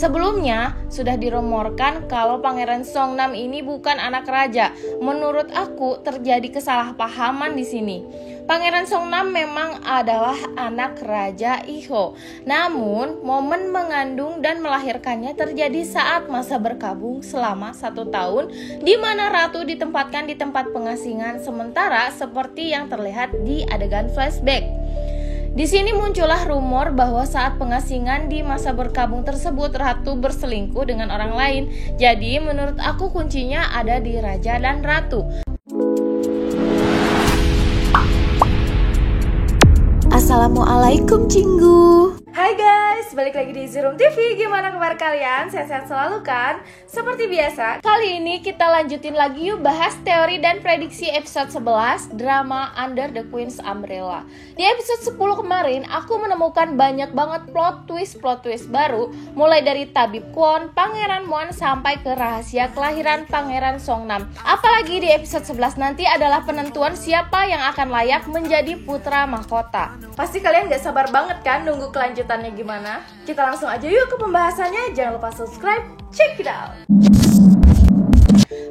Sebelumnya sudah dirumorkan kalau Pangeran Songnam ini bukan anak raja. Menurut aku terjadi kesalahpahaman di sini. Pangeran Songnam memang adalah anak Raja Iho. Namun, momen mengandung dan melahirkannya terjadi saat masa berkabung selama 1 tahun, di mana ratu ditempatkan di tempat pengasingan sementara seperti yang terlihat di adegan flashback. Di sini muncullah rumor bahwa saat pengasingan di masa berkabung tersebut ratu berselingkuh dengan orang lain. Jadi, menurut aku kuncinya ada di raja dan ratu. Assalamualaikum Cinggu. Hai guys, balik lagi di Zerum TV. Gimana kabar kalian? Sehat-sehat selalu kan? Seperti biasa, kali ini kita lanjutin lagi yuk bahas teori dan prediksi episode 11 drama Under the Queen's Umbrella. Di episode 10 kemarin, aku menemukan banyak banget plot twist baru, mulai dari Tabib Kwon, Pangeran Muan, sampai ke rahasia kelahiran Pangeran Songnam. Apalagi di episode 11 nanti adalah penentuan siapa yang akan layak menjadi putra mahkota. Pasti kalian gak sabar banget kan nunggu kelanjutannya gimana? Kita langsung aja yuk ke pembahasannya. Jangan lupa subscribe, check it out.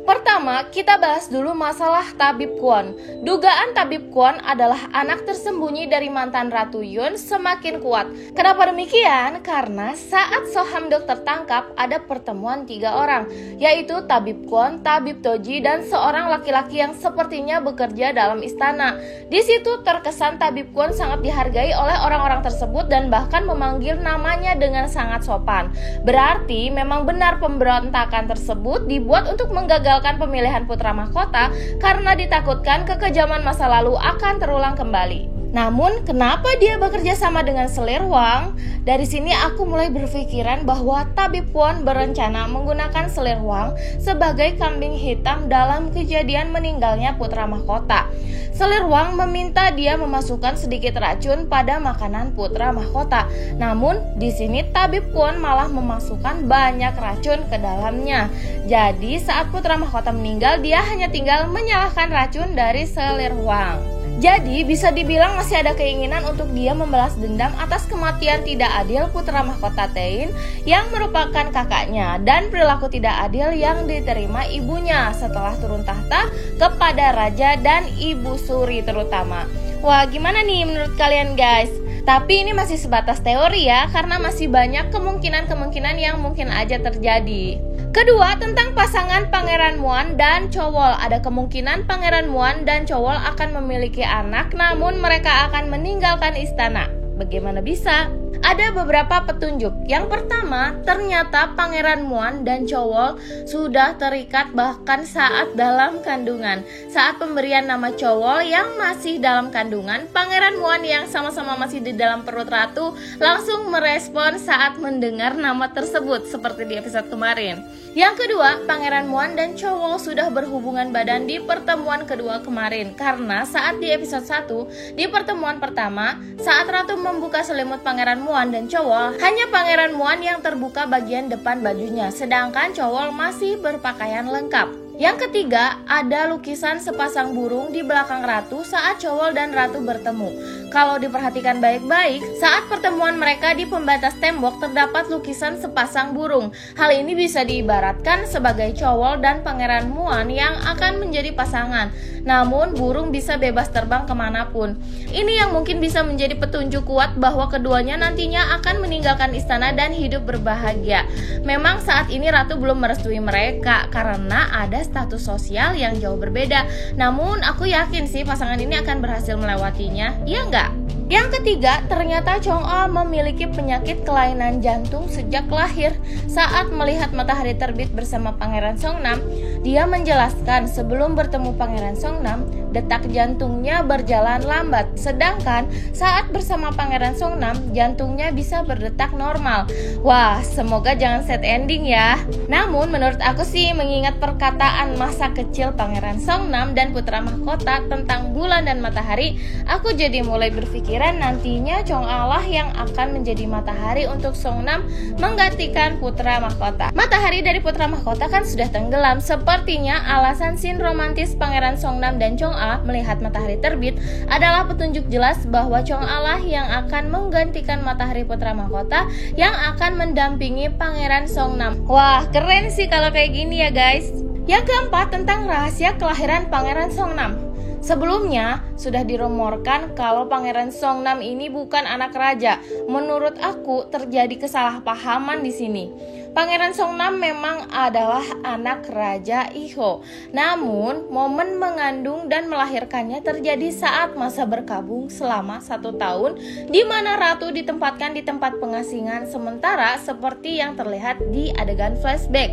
Pertama, kita bahas dulu masalah Tabib Kwon. Dugaan Tabib Kwon adalah anak tersembunyi dari mantan Ratu Yoon semakin kuat. Kenapa demikian? Karena saat So Hamdok tertangkap, ada pertemuan 3 orang, yaitu Tabib Kwon, Tabib Toji, dan seorang laki-laki yang sepertinya bekerja dalam istana. Di situ terkesan Tabib Kwon sangat dihargai oleh orang-orang tersebut dan bahkan memanggil namanya dengan sangat sopan. Berarti memang benar pemberontakan tersebut dibuat untuk menggagalkan pemilihan putra mahkota karena ditakutkan kekejaman masa lalu akan terulang kembali. Namun, kenapa dia bekerja sama dengan Selir Hwang? Dari sini aku mulai berpikiran bahwa Tabib Kwon berencana menggunakan Selir Hwang sebagai kambing hitam dalam kejadian meninggalnya putra mahkota. Selir Hwang meminta dia memasukkan sedikit racun pada makanan putra mahkota. Namun, di sini Tabib Kwon malah memasukkan banyak racun ke dalamnya. Jadi, saat putra mahkota meninggal, dia hanya tinggal menyalahkan racun dari Selir Hwang. Jadi bisa dibilang masih ada keinginan untuk dia membalas dendam atas kematian tidak adil putra mahkota Taein yang merupakan kakaknya dan perilaku tidak adil yang diterima ibunya setelah turun tahta kepada raja dan ibu suri terutama. Wah, gimana nih menurut kalian guys? Tapi ini masih sebatas teori ya, karena masih banyak kemungkinan-kemungkinan yang mungkin aja terjadi. Kedua, tentang pasangan Pangeran Muan dan Chowol. Ada kemungkinan Pangeran Muan dan Chowol akan memiliki anak, namun mereka akan meninggalkan istana. Bagaimana bisa? Ada beberapa petunjuk. Yang pertama, ternyata Pangeran Muan dan Chowol sudah terikat bahkan saat dalam kandungan. Saat pemberian nama Chowol yang masih dalam kandungan, Pangeran Muan yang sama-sama masih di dalam perut ratu langsung merespon saat mendengar nama tersebut seperti di episode kemarin. Yang kedua, Pangeran Muan dan Chowol sudah berhubungan badan di pertemuan kedua kemarin. Karena saat di episode 1, di pertemuan pertama, saat ratu membuka selimut Pangeran Muan dan Chowol, hanya Pangeran Muan yang terbuka bagian depan bajunya, sedangkan Chowol masih berpakaian lengkap. Yang ketiga, ada lukisan sepasang burung di belakang ratu saat Chowol dan ratu bertemu. Kalau diperhatikan baik-baik, saat pertemuan mereka di pembatas tembok terdapat lukisan sepasang burung. Hal ini bisa diibaratkan sebagai Chowol dan Pangeran Muan yang akan menjadi pasangan. Namun, burung bisa bebas terbang kemanapun. Ini yang mungkin bisa menjadi petunjuk kuat bahwa keduanya nantinya akan meninggalkan istana dan hidup berbahagia. Memang saat ini ratu belum merestui mereka karena ada status sosial yang jauh berbeda. Namun aku yakin sih pasangan ini akan berhasil melewatinya. Iya enggak? Yang ketiga, ternyata Chong-al memiliki penyakit kelainan jantung sejak lahir. Saat melihat matahari terbit bersama Pangeran Songnam, dia menjelaskan sebelum bertemu Pangeran Songnam, detak jantungnya berjalan lambat. Sedangkan saat bersama Pangeran Songnam, jantungnya bisa berdetak normal. Wah, semoga jangan sad ending ya. Namun menurut aku sih, mengingat perkataan masa kecil Pangeran Songnam dan putra mahkota tentang bulan dan matahari, aku jadi mulai berpikiran nantinya Chong-al lah yang akan menjadi matahari untuk Songnam menggantikan putra mahkota. Matahari dari putra mahkota kan sudah tenggelam. Sepertinya alasan scene romantis Pangeran Songnam dan Chong-al Chong'a melihat matahari terbit adalah petunjuk jelas bahwa Chong'a lah yang akan menggantikan matahari putra mahkota yang akan mendampingi Pangeran Songnam. Wah, keren sih kalau kayak gini ya guys. Yang keempat, tentang rahasia kelahiran Pangeran Songnam. Sebelumnya sudah dirumorkan kalau Pangeran Songnam ini bukan anak raja. Menurut aku terjadi kesalahpahaman di sini. Pangeran Songnam memang adalah anak Raja Iho. Namun momen mengandung dan melahirkannya terjadi saat masa berkabung selama 1 tahun, di mana ratu ditempatkan di tempat pengasingan sementara seperti yang terlihat di adegan flashback.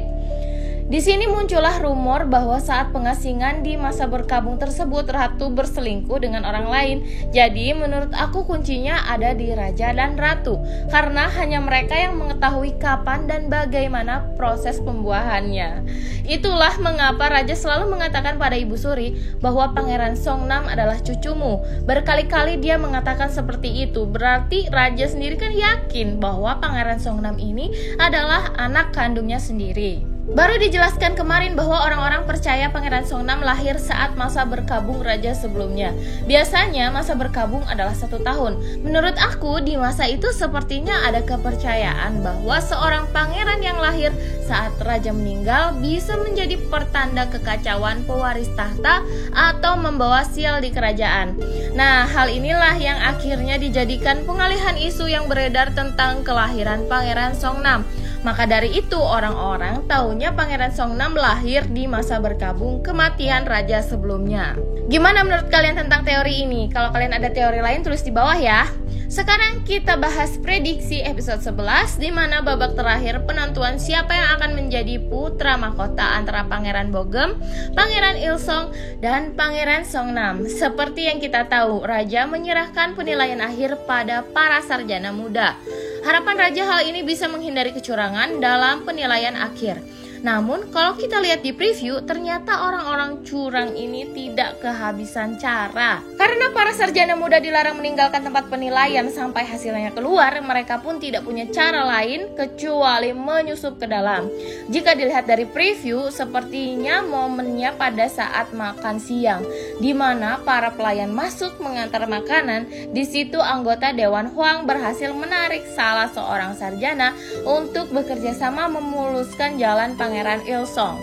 Di sini muncullah rumor bahwa saat pengasingan di masa berkabung tersebut ratu berselingkuh dengan orang lain. Jadi menurut aku kuncinya ada di raja dan ratu, karena hanya mereka yang mengetahui kapan dan bagaimana proses pembuahannya. Itulah mengapa raja selalu mengatakan pada Ibu Suri bahwa Pangeran Songnam adalah cucumu. Berkali-kali dia mengatakan seperti itu. Berarti raja sendiri kan yakin bahwa Pangeran Songnam ini adalah anak kandungnya sendiri. Baru dijelaskan kemarin bahwa orang-orang percaya Pangeran Songnam lahir saat masa berkabung raja sebelumnya. Biasanya masa berkabung adalah 1 tahun. Menurut aku di masa itu sepertinya ada kepercayaan bahwa seorang pangeran yang lahir saat raja meninggal bisa menjadi pertanda kekacauan pewaris tahta atau membawa sial di kerajaan. Nah, hal inilah yang akhirnya dijadikan pengalihan isu yang beredar tentang kelahiran Pangeran Songnam. Maka dari itu orang-orang taunya Pangeran Songnam lahir di masa berkabung kematian raja sebelumnya. Gimana menurut kalian tentang teori ini? Kalau kalian ada teori lain tulis di bawah ya. Sekarang kita bahas prediksi episode 11, di mana babak terakhir penentuan siapa yang akan menjadi putra mahkota antara Pangeran Bogem, Pangeran Ilsong, dan Pangeran Songnam. Seperti yang kita tahu, raja menyerahkan penilaian akhir pada para sarjana muda. Harapan raja hal ini bisa menghindari kecurangan dalam penilaian akhir. Namun kalau kita lihat di preview, ternyata orang-orang curang ini tidak kehabisan cara. Karena para sarjana muda dilarang meninggalkan tempat penilaian sampai hasilnya keluar, mereka pun tidak punya cara lain kecuali menyusup ke dalam. Jika dilihat dari preview, sepertinya momennya pada saat makan siang, di mana para pelayan masuk mengantar makanan. Di situ anggota Dewan Huang berhasil menarik salah seorang sarjana untuk bekerja sama memuluskan jalan Pangeran Ilsong.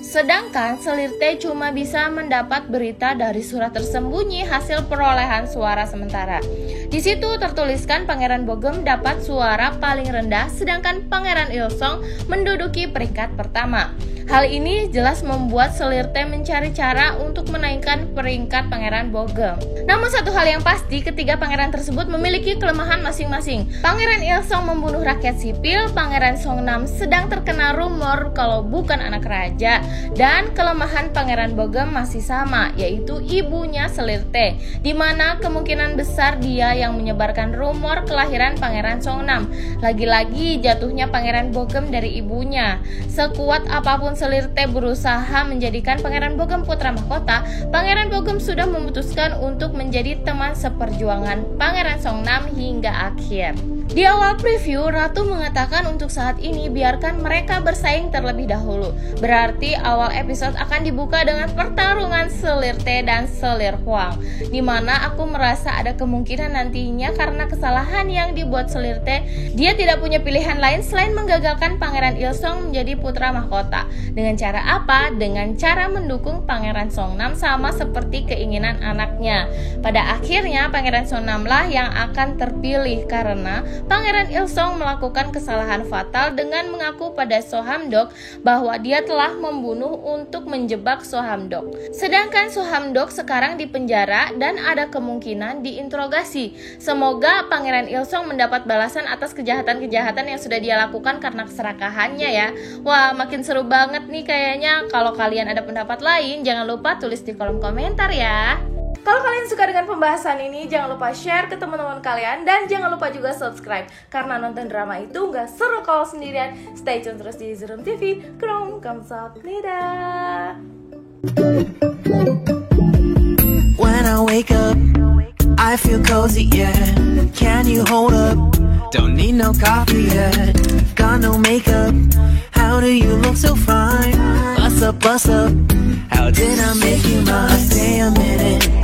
Sedangkan Selirte cuma bisa mendapat berita dari surat tersembunyi hasil perolehan suara sementara. Di situ tertuliskan Pangeran Bogem dapat suara paling rendah, sedangkan Pangeran Ilsong menduduki peringkat pertama. Hal ini jelas membuat Selirte mencari cara untuk menaikkan peringkat Pangeran Bogem. Namun satu hal yang pasti, ketiga pangeran tersebut memiliki kelemahan masing-masing. Pangeran Ilsong membunuh rakyat sipil, Pangeran Songnam sedang terkena rumor kalau bukan anak raja, dan kelemahan Pangeran Bogem masih sama, yaitu ibunya Selirte, di mana kemungkinan besar dia yang menyebarkan rumor kelahiran Pangeran Songnam. Lagi-lagi jatuhnya Pangeran Bogem dari ibunya. Sekuat apapun Selirte berusaha menjadikan Pangeran Bogem putra mahkota, Pangeran Bogem sudah memutuskan untuk menjadi teman seperjuangan Pangeran Songnam hingga akhir. Di awal preview, Ratu mengatakan untuk saat ini biarkan mereka bersaing terlebih dahulu. Berarti awal episode akan dibuka dengan pertarungan Selirte dan Selir Huang, di mana aku merasa ada kemungkinan nantinya karena kesalahan yang dibuat Selirte, dia tidak punya pilihan lain selain menggagalkan Pangeran Ilsong menjadi putra mahkota. Dengan cara apa? Dengan cara mendukung Pangeran Songnam sama seperti keinginan anaknya. Pada akhirnya Pangeran Songnam lah yang akan terpilih karena Pangeran Ilsong melakukan kesalahan fatal dengan mengaku pada Sohamdok bahwa dia telah membunuh untuk menjebak Sohamdok. Sedangkan Sohamdok sekarang di penjara dan ada kemungkinan diinterogasi. Semoga Pangeran Ilsong mendapat balasan atas kejahatan-kejahatan yang sudah dia lakukan karena keserakahannya ya. Wah, makin seru banget nih kayaknya. Kalau kalian ada pendapat lain, jangan lupa tulis di kolom komentar ya. Kalau kalian suka dengan pembahasan ini, jangan lupa share ke teman-teman kalian dan jangan lupa juga subscribe, karena nonton drama itu nggak seru kalau sendirian. Stay tune terus di Zurum TV. Krom kamsahamnida. When I wake up, I feel cozy, yeah. Can you hold up? Don't need no coffee yet. Got no makeup. How How do you look so fine? What's up, what's up? How did I make you mine? Stay a minute.